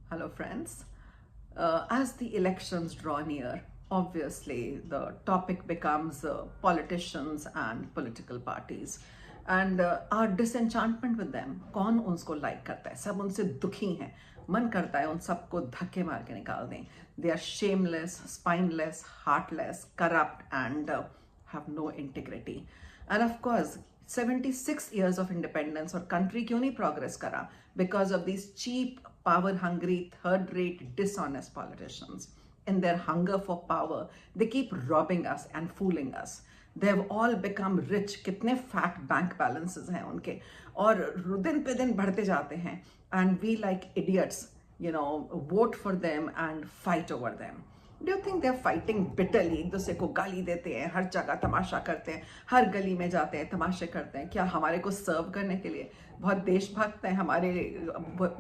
Hello, friends. As the elections draw near, obviously the topic becomes politicians and political parties. And our disenchantment with them, कौन उनको like करता है? सब उनसे दुखी हैं. मन करता है उन सबको धक्के मार के निकाल दें. They are shameless, spineless, heartless, corrupt, and have no integrity. And of course, 76 years of independence और country क्यों नहीं progress करा? Because of these cheap, power-hungry, third-rate, dishonest politicians. In their hunger for power, they keep robbing us and fooling us. They have all become rich. कितने fat bank balances हैं उनके और दिन पे दिन बढ़ते जाते हैं. And we like idiots, vote for them and fight over them. Do you think they're fighting bitterly? एक दूसरे को गाली देते हैं, हर जगह तमाशा करते हैं, हर गली में जाते हैं, तमाशे करते हैं. क्या हमारे को सर्व करने के लिए? बहुत देशभक्त हैं, हमारे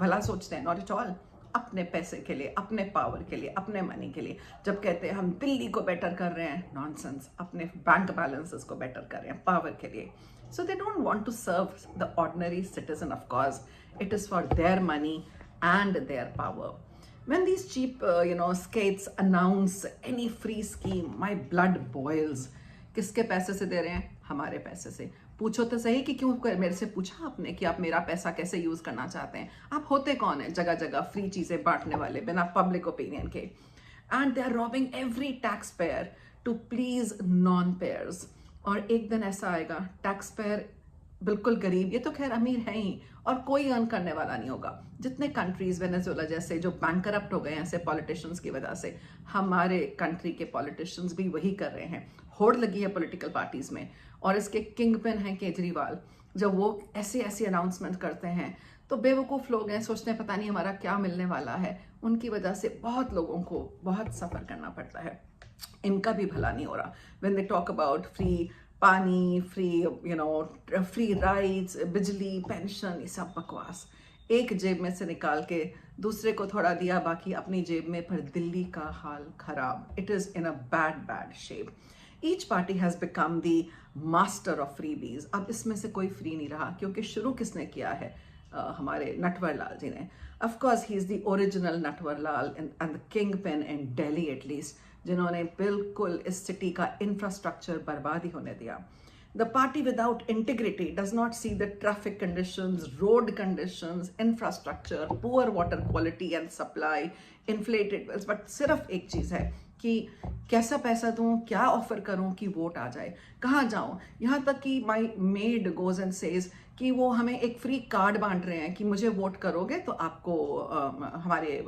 भला सोचते हैं? Not at all. अपने पैसे के लिए, अपने पावर के लिए, अपने मनी के लिए. जब कहते हैं हम दिल्ली को बेटर कर रहे हैं, नॉनसेंस. अपने बैंक बैलेंसेस को बेटर कर रहे हैं पावर के लिए. So they don't want to serve the ordinary citizen, of course. It is for their money and their power. When these cheap, skates announce any free scheme, my blood boils. किसके पैसे से दे रहे हैं? हमारे पैसे से. पूछो तो सही कि क्यों मेरे से पूछा आपने कि आप मेरा पैसा कैसे यूज करना चाहते हैं? आप होते कौन है जगह जगह फ्री चीजें बांटने वाले बिना पब्लिक ओपिनियन के? And they are robbing every taxpayer to please non payers. और एक दिन ऐसा आएगा, टैक्स पेयर बिल्कुल गरीब, ये तो खैर अमीर है ही, और कोई अर्न करने वाला नहीं होगा. जितने कंट्रीज वेनेजुएला जैसे जो बैंक करप्ट हो गए हैं ऐसे पॉलिटिशियंस की वजह से, हमारे कंट्री के पॉलिटिशियंस भी वही कर रहे हैं. होड़ लगी है पॉलिटिकल पार्टीज में, और इसके किंग पिन हैं केजरीवाल. जब वो ऐसे ऐसे अनाउंसमेंट करते हैं तो बेवकूफ़ लोग हैं, सोचते हैं पता नहीं हमारा क्या मिलने वाला है. उनकी वजह से बहुत लोगों को बहुत सफ़र करना पड़ता है. इनका भी भला नहीं हो रहा. When they talk about free पानी, फ्री राइड्स, बिजली, पेंशन, ये सब बकवास. एक जेब में से निकाल के दूसरे को थोड़ा दिया, बाकी अपनी जेब में. पर दिल्ली का हाल खराब. It is in a bad shape. Each party has become the master of freebies. अब इसमें से कोई फ्री नहीं रहा, क्योंकि शुरू किसने किया है? हमारे नटवर लाल जी ने. Of course he is the original Natwar Lal and the king pin in Delhi at least, जिन्होंने बिल्कुल इस सिटी का इंफ्रास्ट्रक्चर बर्बाद ही होने दिया. The party without integrity does not see the traffic conditions, road conditions, infrastructure, poor water quality and supply, inflated bills. But सिर्फ एक चीज़ है कि कैसा पैसा दूँ, क्या ऑफर करूँ कि वोट आ जाए, कहाँ जाऊँ. यहाँ तक कि माई मेड गोज एंड सेज कि वो हमें एक फ्री कार्ड बांट रहे हैं कि मुझे वोट करोगे तो आपको हमारे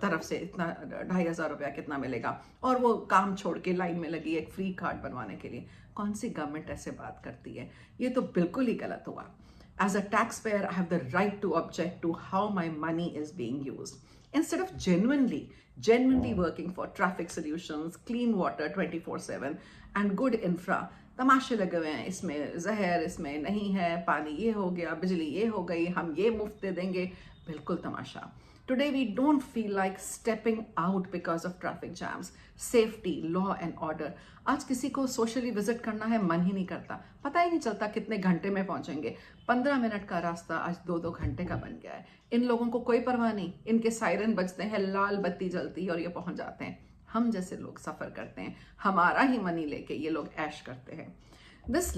तरफ से इतना 2,500 रुपया कितना मिलेगा. और वो काम छोड़ के लाइन में लगी एक फ्री कार्ड बनवाने के लिए. कौन सी गवर्नमेंट ऐसे बात करती है? ये तो बिल्कुल ही गलत हुआ. As a taxpayer, I have the right to object to how my money is being used. Instead of genuinely working for traffic solutions, clean water 24/7 and good infra, तमाशे लगे हुए हैं. इसमें जहर, इसमें नहीं है, पानी ये हो गया, बिजली ये हो गई, हम ये मुफ्त दे देंगे. बिल्कुल तमाशा. Today we don't feel like stepping out because of traffic jams, safety, law and order. आज किसी को सोशली विजिट करना है, मन ही नहीं करता. पता ही नहीं चलता कितने घंटे में पहुंचेंगे. 15 मिनट का रास्ता आज 2-2 घंटे का बन गया है. इन लोगों को कोई परवाह नहीं. इनके सायरन बजते हैं, लाल बत्ती जलती और ये पहुंच जाते हैं. हम जैसे लोग सफ़र करते हैं, हमारा ही मनी लेके ये लोग ऐश करते हैं. This,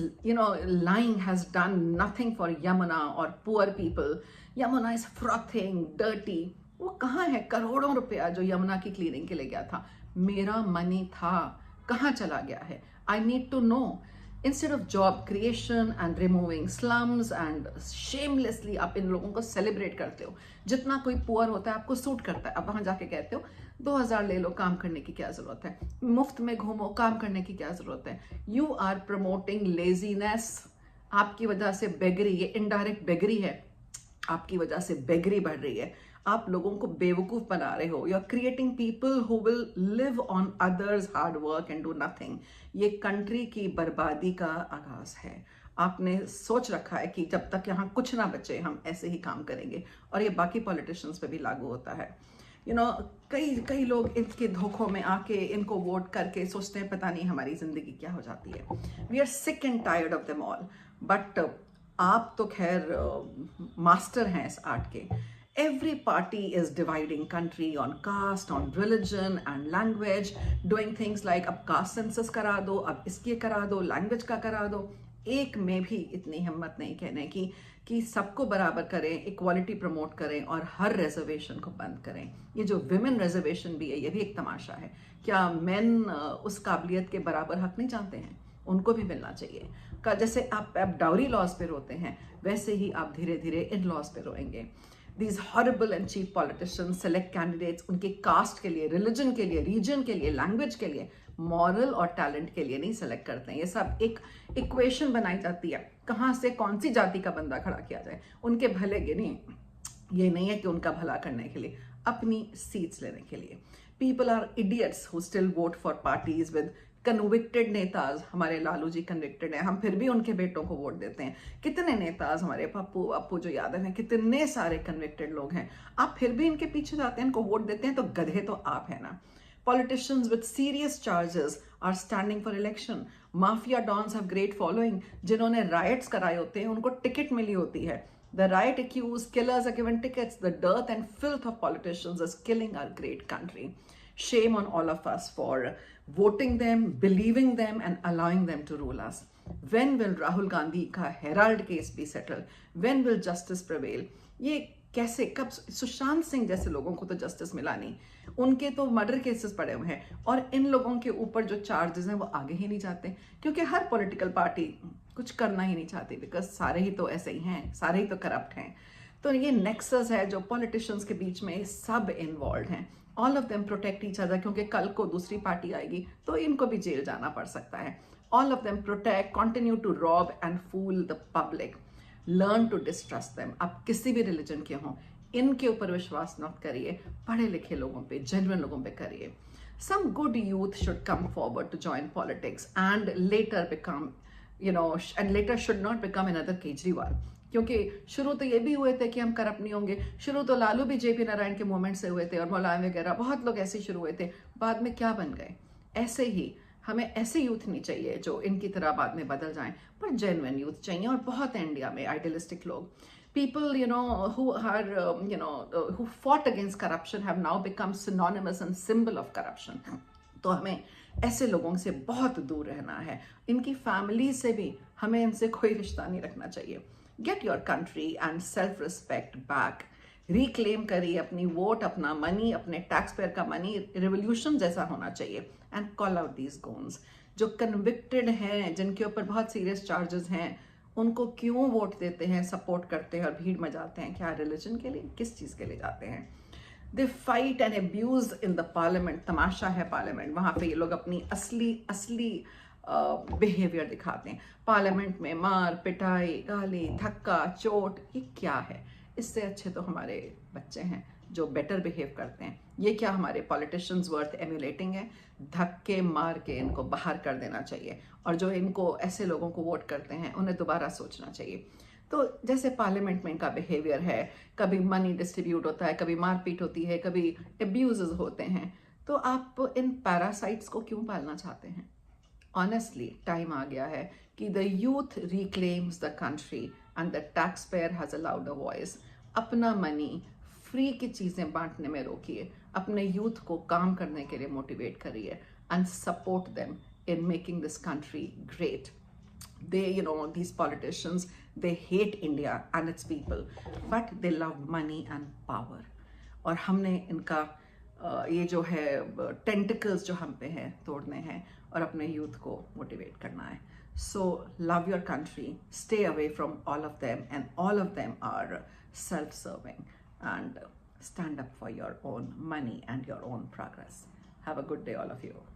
lying has done nothing for Yamuna or poor people. Yamuna is frothing, dirty. वो कहाँ है करोड़ों रुपया जो यमुना की क्लीनिंग के लिए गया था? मेरा मनी था, कहाँ चला गया है? I need to know. Instead of job creation and removing slums and shamelessly आप इन लोगों को सेलिब्रेट करते हो. जितना कोई पुअर होता है आपको सूट करता है. अब वहाँ जाके कहते हो 2,000 ले लो, काम करने की क्या ज़रूरत है? मुफ्त में घूमो, काम करने की क्या ज़रूरत है? You are promoting laziness. आपकी वजह से बेगरी, ये इनडायरेक्ट बेगरी है. आपकी वजह से बेगरी बढ़ रही है. आप लोगों को बेवकूफ़ बना रहे हो. You are creating people who will live on others hard work and do nothing. ये कंट्री की बर्बादी का आगाज़ है. आपने सोच रखा है कि जब तक यहाँ कुछ ना बचे हम ऐसे ही काम करेंगे, और ये बाकी पॉलिटिशियंस पे भी लागू होता है. कई लोग इनके धोखों में आके इनको वोट करके सोचते हैं पता नहीं हमारी ज़िंदगी क्या हो जाती है. We are sick and tired of them all. But आप तो खैर मास्टर हैं इस आर्ट के. Every party is dividing country on caste, on religion and language, doing things like अब caste census करा दो, अब इसके करा दो, language का करा दो. एक में भी इतनी हिम्मत नहीं कहने की कि सबको बराबर करें, इक्वालिटी प्रमोट करें और हर रिजर्वेशन को बंद करें. ये जो विमेन रिजर्वेशन भी है, ये भी एक तमाशा है. क्या मेन उस काबिलियत के बराबर हक नहीं जानते हैं? उनको भी मिलना चाहिए. का जैसे आप डाउरी लॉज पे रोते हैं, वैसे ही आप धीरे धीरे इन लॉज पे रोएंगे. These horrible and cheap politicians select candidates उनके कास्ट के लिए, रिलीजन के लिए, रीजन के लिए, लैंग्वेज के लिए, मॉरल और टैलेंट के लिए नहीं सेलेक्ट करते हैं. ये सब एक इक्वेशन बनाई जाती है, कहाँ से कौन सी जाति का बंदा खड़ा किया जाए उनके भले के नहीं. ये नहीं है कि उनका भला करने के लिए, अपनी सीट्स लेने के लिए. People are idiots who still vote for parties with convicted netas. हमारे लालू जी कन्विक्टेड हैं, हम फिर भी उनके बेटों को वोट देते हैं. कितने नेताज, हमारे पप्पू अपू जो यादव हैं, कितने सारे कन्विक्टेड लोग हैं, आप फिर भी इनके पीछे जाते हैं, इनको वोट देते हैं. तो गधे तो आप है ना. Politicians with serious charges are standing for election. Mafia dons have great following. जिन्होंने riots कराए होते हैं उनको टिकट मिली होती है. The riot accused killers are given tickets. The dearth and filth of politicians is killing our great country. Shame on all of us for voting them, believing them and allowing them to rule us. When will Rahul Gandhi का Herald case be settled? When will justice prevail? ये कैसे, कब? सुशांत सिंह जैसे लोगों को तो justice मिला नहीं, उनके तो मर्डर केसेस पड़े हुए हैं, और इन लोगों के ऊपर जो चार्जेस हैं वो आगे ही नहीं जाते, क्योंकि हर पॉलिटिकल पार्टी कुछ करना ही नहीं चाहती, बिकॉज सारे ही तो ऐसे ही हैं, सारे ही तो करप्ट हैं. तो ये नेक्सस है जो पॉलिटिशियंस के बीच में, सब इन्वॉल्व हैं. All of them protect each other, क्योंकि कल को दूसरी पार्टी आएगी तो इनको भी जेल जाना पड़ सकता है. All of them protect, continue to rob and fool the public. Learn to distrust them. आप किसी भी रिलीजन के हों, इनके ऊपर विश्वास मत करिए, पढ़े लिखे लोगों पे, जेन्युइन लोगों पे करिए. Some good youth should come forward to join politics and later become, and later should not become another Kejriwal. क्योंकि शुरू तो ये भी हुए थे कि हम करप्ट नहीं होंगे. शुरू तो लालू भी जेपी नारायण के मूवमेंट से हुए थे, और मुलायम वगैरह बहुत लोग ऐसे शुरू हुए थे, बाद में क्या बन गए. ऐसे ही हमें ऐसे यूथ नहीं चाहिए जो इनकी तरह बाद में बदल जाएं, पर जेन्युइन यूथ चाहिए. और बहुत है इंडिया में आइडियलिस्टिक लोग. People, who are, who fought against corruption have now become synonymous and symbol of corruption. तो हमें ऐसे लोगों से बहुत दूर रहना है. इनकी फैमिली से भी हमें इनसे कोई रिश्ता नहीं रखना चाहिए. Get your country and self-respect back. Reclaim करिए अपनी वोट, अपना मनी, अपने टैक्स पेयर का मनी. रिवोल्यूशन जैसा होना चाहिए. एंड कॉल आउट दीज गोन्स जो कन्विक्टेड हैं, जिनके ऊपर बहुत सीरियस चार्जेस हैं, उनको क्यों वोट देते हैं, सपोर्ट करते हैं और भीड़ में जाते हैं? क्या रिलीजन के लिए, किस चीज़ के लिए जाते हैं? They fight and abuse in the parliament. तमाशा है पार्लियामेंट, वहाँ पे ये लोग अपनी असली बिहेवियर दिखाते हैं. पार्लियामेंट में मार पिटाई, गाली, धक्का, चोट, ये क्या है? इससे अच्छे तो हमारे बच्चे हैं जो बेटर बिहेव करते हैं. ये क्या हमारे पॉलिटिशियंस वर्थ एम्यूलेटिंग है? धक्के मार के इनको बाहर कर देना चाहिए. और जो इनको ऐसे लोगों को वोट करते हैं उन्हें दोबारा सोचना चाहिए. तो जैसे पार्लियामेंट में इनका बिहेवियर है, कभी मनी डिस्ट्रीब्यूट होता है, कभी मारपीट होती है, कभी एब्यूजेस होते हैं, तो आप इन पैरासाइट्स को क्यों पालना चाहते हैं? ऑनेस्टली टाइम आ गया है कि the youth reclaims the country and the tax payer has allowed a voice. अपना मनी फ्री की चीज़ें बांटने में रोकिए. अपने यूथ को काम करने के लिए मोटिवेट करिए and support them in making this country great. They, these politicians, they hate India and its people, but they love money and power. और हमने इनका ये जो है टेंटिकल्स जो हम पे हैं तोड़ने हैं और अपने यूथ को मोटिवेट करना है. So love your country, stay away from all of them, and all of them are self-serving, and stand up for your own money and your own progress. Have a good day, all of you.